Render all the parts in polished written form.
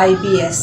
IBS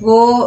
وہ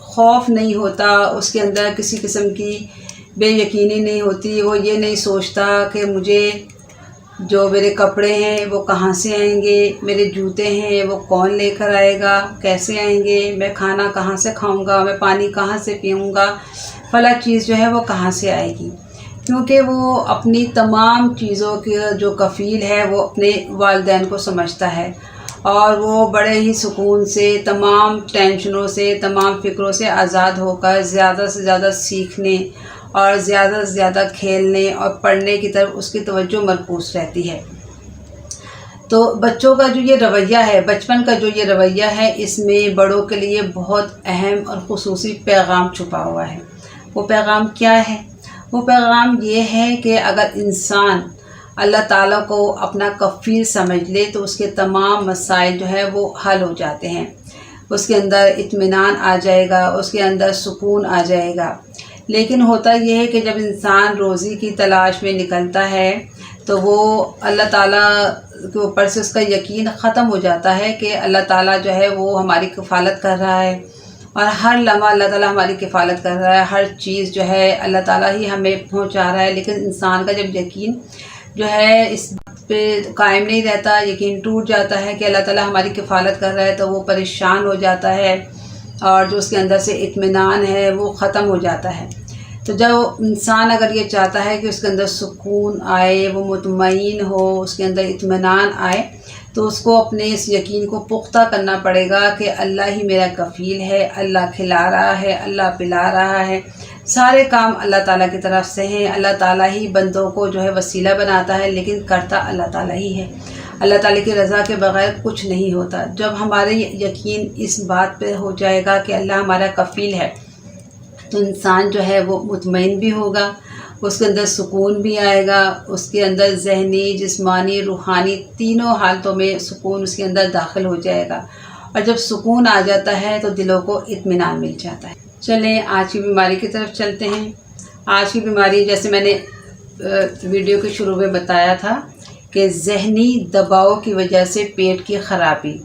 خوف نہیں ہوتا، اس کے اندر کسی قسم کی بے یقینی نہیں ہوتی، وہ یہ نہیں سوچتا کہ مجھے جو میرے کپڑے ہیں وہ کہاں سے آئیں گے، میرے جوتے ہیں وہ کون لے کر آئے گا، کیسے آئیں گے، میں کھانا کہاں سے کھاؤں گا، میں پانی کہاں سے پیوں گا، فلاں چیز جو ہے وہ کہاں سے آئے گی، کیونکہ وہ اپنی تمام چیزوں کے جو کفیل ہے وہ اپنے والدین کو سمجھتا ہے، اور وہ بڑے ہی سکون سے تمام ٹینشنوں سے تمام فکروں سے آزاد ہو کر زیادہ سے زیادہ سیکھنے اور زیادہ سے زیادہ کھیلنے اور پڑھنے کی طرف اس کی توجہ مرکوز رہتی ہے۔ تو بچوں کا جو یہ رویہ ہے، بچپن کا جو یہ رویہ ہے، اس میں بڑوں کے لیے بہت اہم اور خصوصی پیغام چھپا ہوا ہے۔ وہ پیغام کیا ہے؟ وہ پیغام یہ ہے کہ اگر انسان اللہ تعالیٰ کو اپنا کفیل سمجھ لے تو اس کے تمام مسائل جو ہے وہ حل ہو جاتے ہیں، اس کے اندر اطمینان آ جائے گا، اس کے اندر سکون آ جائے گا۔ لیکن ہوتا یہ ہے کہ جب انسان روزی کی تلاش میں نکلتا ہے تو وہ اللہ تعالیٰ کے اوپر سے اس کا یقین ختم ہو جاتا ہے کہ اللہ تعالیٰ جو ہے وہ ہماری کفالت کر رہا ہے، اور ہر لمحہ اللہ تعالیٰ ہماری کفالت کر رہا ہے، ہر چیز جو ہے اللہ تعالیٰ ہی ہمیں پہنچا رہا ہے۔ لیکن انسان کا جب یقین جو ہے اس بات پہ قائم نہیں رہتا، یقین ٹوٹ جاتا ہے کہ اللہ تعالیٰ ہماری کفالت کر رہا ہے، تو وہ پریشان ہو جاتا ہے، اور جو اس کے اندر سے اطمینان ہے وہ ختم ہو جاتا ہے۔ تو جب انسان اگر یہ چاہتا ہے کہ اس کے اندر سکون آئے، وہ مطمئن ہو، اس کے اندر اطمینان آئے، تو اس کو اپنے اس یقین کو پختہ کرنا پڑے گا کہ اللہ ہی میرا کفیل ہے، اللہ کھلا رہا ہے، اللہ پلا رہا ہے، سارے کام اللہ تعالیٰ کی طرف سے ہیں، اللہ تعالیٰ ہی بندوں کو جو ہے وسیلہ بناتا ہے، لیکن کرتا اللہ تعالیٰ ہی ہے۔ اللہ تعالیٰ کی رضا کے بغیر کچھ نہیں ہوتا۔ جب ہمارے یقین اس بات پہ ہو جائے گا کہ اللہ ہمارا کفیل ہے، تو انسان جو ہے وہ مطمئن بھی ہوگا، اس کے اندر سکون بھی آئے گا، اس کے اندر ذہنی، جسمانی، روحانی تینوں حالتوں میں سکون اس کے اندر داخل ہو جائے گا، اور جب سکون آ جاتا ہے تو دلوں کو اطمینان مل جاتا ہے۔ چلیں آج کی بیماری کی طرف چلتے ہیں۔ آج کی بیماری، جیسے میں نے ویڈیو کے شروع میں بتایا تھا کہ ذہنی دباؤ کی وجہ سے پیٹ کی خرابی،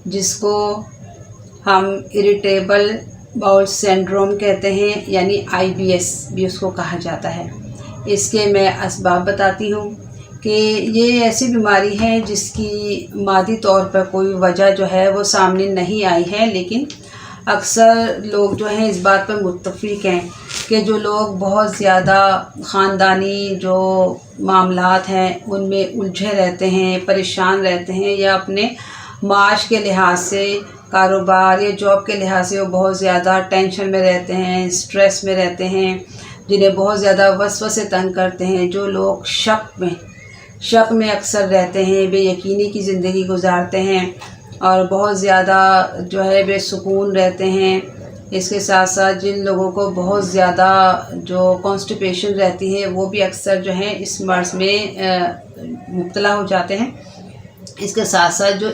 جس کو ہم اریٹیبل باؤل سنڈروم کہتے ہیں، یعنی IBS بھی اس کو کہا جاتا ہے۔ اس کے میں اسباب بتاتی ہوں کہ یہ ایسی بیماری ہے جس کی مادی طور پر کوئی وجہ جو ہے وہ سامنے نہیں آئی ہے، لیکن اکثر لوگ جو ہیں اس بات پر متفق ہیں کہ جو لوگ بہت زیادہ خاندانی جو معاملات ہیں ان میں الجھے رہتے ہیں، پریشان رہتے ہیں، یا اپنے معاش کے لحاظ سے، کاروبار یا جاب کے لحاظ سے وہ بہت زیادہ ٹینشن میں رہتے ہیں، اسٹریس میں رہتے ہیں، جنہیں بہت زیادہ وسوسے تنگ کرتے ہیں، جو لوگ شک میں اکثر رہتے ہیں، بے یقینی کی زندگی گزارتے ہیں، اور بہت زیادہ جو ہے بے سکون رہتے ہیں۔ اس کے ساتھ ساتھ جن لوگوں کو بہت زیادہ جو کانسٹیپیشن رہتی ہے وہ بھی اکثر جو ہے اس مرض میں مبتلا ہو جاتے ہیں۔ اس کے ساتھ ساتھ جو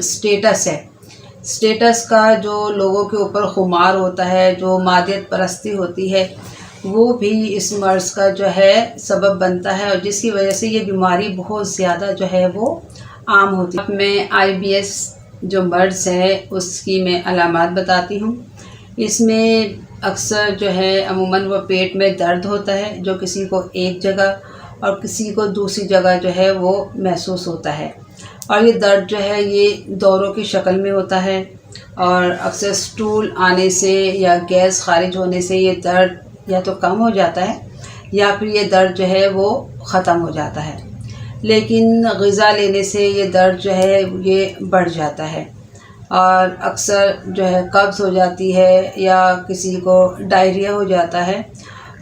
اسٹیٹس کا جو لوگوں کے اوپر خمار ہوتا ہے، جو مادیت پرستی ہوتی ہے، وہ بھی اس مرض کا جو ہے سبب بنتا ہے، اور جس کی وجہ سے یہ بیماری بہت زیادہ جو ہے وہ عام ہوتی ہے۔ اب میں IBS جو مرض ہے اس کی میں علامات بتاتی ہوں۔ اس میں اکثر جو ہے عموماً وہ پیٹ میں درد ہوتا ہے، جو کسی کو ایک جگہ اور کسی کو دوسری جگہ جو ہے وہ محسوس ہوتا ہے، اور یہ درد جو ہے یہ دوروں کی شکل میں ہوتا ہے، اور اکثر اسٹول آنے سے یا گیس خارج ہونے سے یہ درد یا تو کم ہو جاتا ہے، یا پھر یہ درد جو ہے وہ ختم ہو جاتا ہے۔ لیکن غذا لینے سے یہ درد جو ہے یہ بڑھ جاتا ہے، اور اکثر جو ہے قبض ہو جاتی ہے، یا کسی کو ڈائریا ہو جاتا ہے،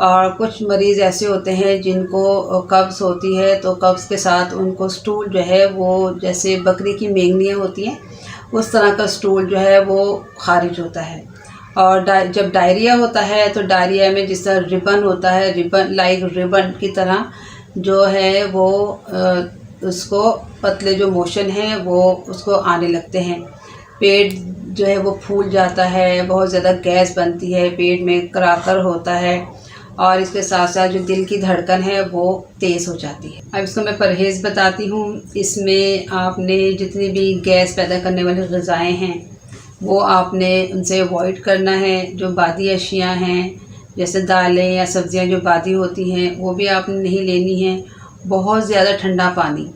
اور کچھ مریض ایسے ہوتے ہیں جن کو قبض ہوتی ہے تو قبض کے ساتھ ان کو سٹول جو ہے وہ جیسے بکری کی مینگنیاں ہوتی ہیں اس طرح کا سٹول جو ہے وہ خارج ہوتا ہے۔ اور جب ڈائریا ہوتا ہے تو ڈائریا میں جس طرح ربن ہوتا ہے، ربن کی طرح جو ہے وہ اس کو پتلے جو موشن ہیں وہ اس کو آنے لگتے ہیں، پیٹ جو ہے وہ پھول جاتا ہے، بہت زیادہ گیس بنتی ہے، پیٹ میں کراکر ہوتا ہے، اور اس کے ساتھ ساتھ جو دل کی دھڑکن ہے وہ تیز ہو جاتی ہے۔ اب اس کو میں پرہیز بتاتی ہوں۔ اس میں آپ نے جتنی بھی گیس پیدا کرنے والی غذائیں ہیں وہ آپ نے ان سے اوائڈ کرنا ہے۔ جو بادی اشیاء ہیں جیسے دالیں یا سبزیاں جو بادی ہوتی ہیں وہ بھی آپ نے نہیں لینی ہیں۔ بہت زیادہ ٹھنڈا پانی،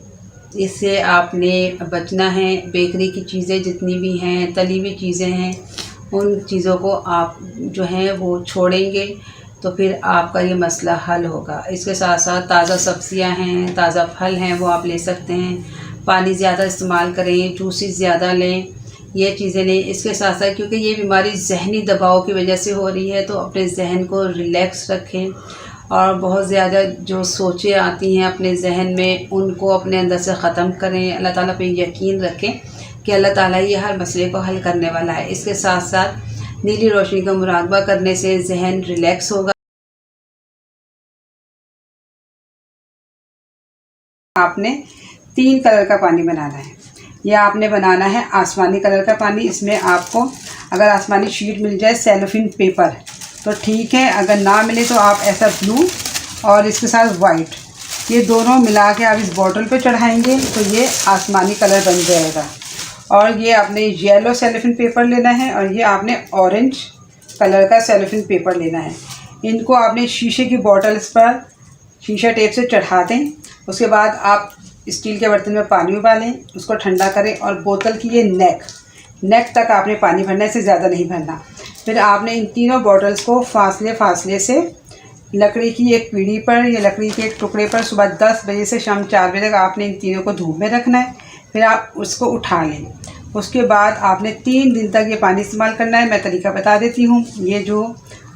اس سے آپ نے بچنا ہے۔ بیکری کی چیزیں جتنی بھی ہیں، تلی ہوئی چیزیں ہیں، ان چیزوں کو آپ جو ہیں وہ چھوڑیں گے تو پھر آپ کا یہ مسئلہ حل ہوگا۔ اس کے ساتھ ساتھ تازہ سبزیاں ہیں، تازہ پھل ہیں وہ آپ لے سکتے ہیں۔ پانی زیادہ استعمال کریں، جوسز زیادہ لیں، یہ چیزیں لیں۔ اس کے ساتھ ساتھ کیونکہ یہ بیماری ذہنی دباؤ کی وجہ سے ہو رہی ہے تو اپنے ذہن کو ریلیکس رکھیں، اور بہت زیادہ جو سوچیں آتی ہیں اپنے ذہن میں ان کو اپنے اندر سے ختم کریں۔ اللہ تعالیٰ پہ یقین رکھیں کہ اللہ تعالیٰ یہ ہر مسئلے کو حل کرنے والا ہے۔ اس کے ساتھ ساتھ نیلی روشنی کا مراقبہ کرنے سے ذہن ریلیکس ہوگا۔ آپ نے 3 کلر کا پانی بنانا ہے۔ یہ آپ نے بنانا ہے آسمانی کلر کا پانی۔ اس میں آپ کو اگر آسمانی شیٹ مل جائے سیلوفین پیپر تو ٹھیک ہے، اگر نہ ملے تو آپ ایسا بلو اور اس کے ساتھ وائٹ یہ دونوں ملا کے آپ اس بوٹل پہ چڑھائیں گے تو یہ آسمانی کلر بن جائے گا۔ اور یہ آپ نے یلو سیلوفین پیپر لینا ہے، اور یہ آپ نے اورنج کلر کا سیلوفین پیپر لینا ہے۔ ان کو آپ نے شیشے کی بوٹلز پر شیشہ ٹیپ سے چڑھا دیں۔ اس کے بعد آپ اسٹیل کے برتن میں پانی ابالیں، اس کو ٹھنڈا کریں، اور بوتل کی یہ نیک تک آپ نے پانی بھرنا ہے، اس سے زیادہ نہیں بھرنا۔ پھر آپ نے ان تینوں بوٹلز کو فاصلے سے لکڑی کی ایک پیڑھی پر یا لکڑی کے ایک ٹکڑے پر صبح 10 بجے سے شام 4 بجے تک آپ نے ان تینوں کو دھوپ میں رکھنا ہے۔ پھر آپ اس کو اٹھا لیں۔ اس کے بعد آپ نے 3 دن تک یہ پانی استعمال کرنا ہے۔ میں طریقہ بتا دیتی ہوں۔ یہ جو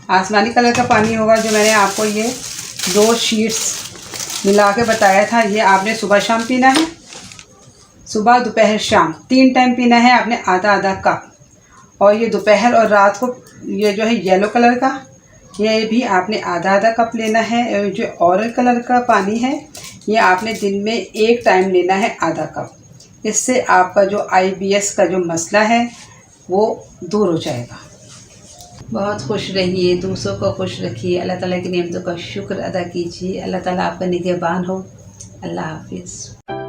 آسمانی کلر کا پانی ہوگا، جو میں نے آپ کو یہ 2 شیٹس ملا کے بتایا تھا، یہ آپ نے صبح شام پینا ہے۔ صبح دوپہر شام 3 ٹائم پینا ہے آپ نے آدھا کپ۔ اور یہ دوپہر اور رات کو یہ جو ہے یلو کلر کا یہ بھی آپ نے آدھا کپ لینا ہے۔ اور جو اورنج کلر کا پانی ہے یہ آپ نے دن میں 1 ٹائم لینا ہے آدھا کپ۔ اس سے آپ کا جو IBS کا جو مسئلہ ہے وہ دور ہو جائے گا۔ بہت خوش رہیے، دوسروں کو خوش رکھیے، اللہ تعالیٰ کی نعمتوں کا شکر ادا کیجیے۔ اللہ تعالیٰ آپ کا نگہبان ہو۔ اللہ حافظ۔